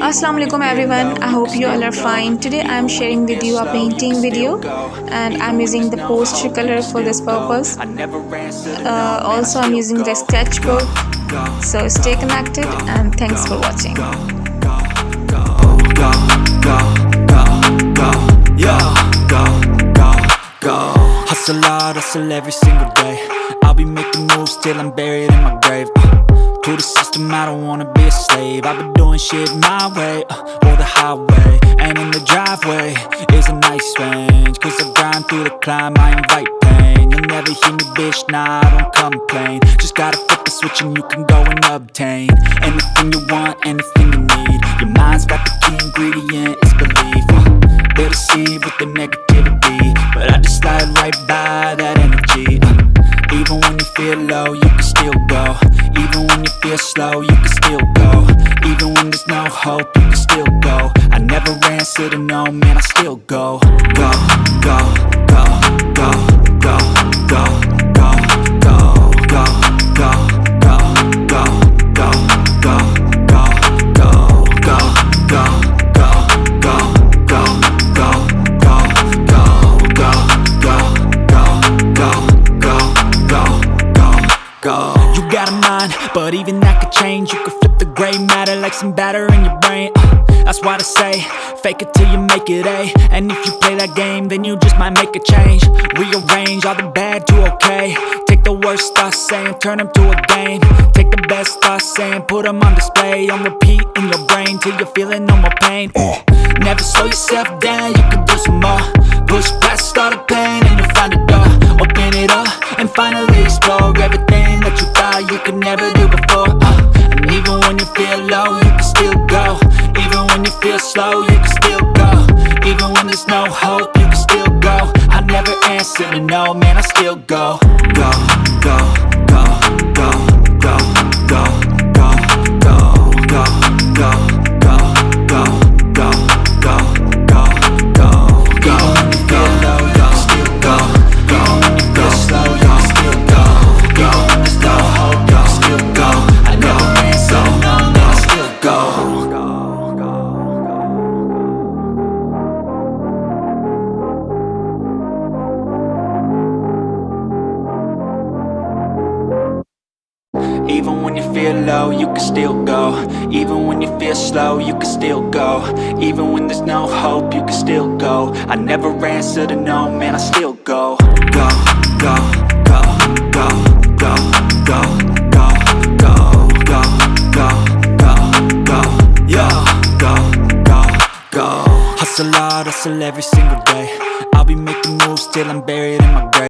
Assalamualaikum everyone, I hope you all are fine. Today I am sharing with you a painting video and I am using the poster color for this purpose. Also I am using the sketchbook. So stay connected and thanks for watching. Hustle hard, hustle every single day. I'll be making moves till I'm buried in my grave. To the system, I don't wanna be a slave. I've been doing shit my way, or the highway. And in the driveway is a nice range. Cause I grind through the climb, I invite pain. You'll never hear me, bitch, nah, I don't complain. Just gotta flip the switch and you can go and obtain anything you want, anything you need. Your mind's got the key ingredient, it's belief. They'll deceive with the negativity, but I just slide right by that energy. Even when you feel low, you can still go. Even when you feel slow, you can still go. Even when there's no hope, you can still go. I never answer to no, man, I still go. Go, go, go, go, go, go, go, go, go, go, go, go, go, go, go, go, go, go. You got a mind, but even that could change. You could flip the gray matter like some batter in your brain. That's why I say, fake it till you make it A. And if you play that game, then you just might make a change. Rearrange all the bad to okay. Take the worst thoughts saying, turn them to a game. Take the best thoughts saying, put them on display. On repeat in your brain till you're feeling no more pain. Never slow yourself down, you can do some more. Push past all the pain and you'll find a door. Open it up and finally explore everything that you thought you could never do before. And even when you feel low, you can still go. Even when you feel slow, you can still go. Even when there's no hope, you can still go. I never answer to no, man, I still go. Go, go, go, go, go, go, go, go, go, go, go, go, go, go, go, go, go. Even when you feel low, you can still go. Even when you feel slow, you can still go. Even when there's no hope, you can still go. I never answer to no, man, I still go. Even when you feel low, you can still go. Even when you feel slow, you can still go. Even when there's no hope, you can still go. I never answer to no, man, I still go. Go, go, go, go, go, go, go, go, go, go, go, go, yeah, go, go, go. Hustle hard, hustle every single day. I'll be making moves till I'm buried in my grave.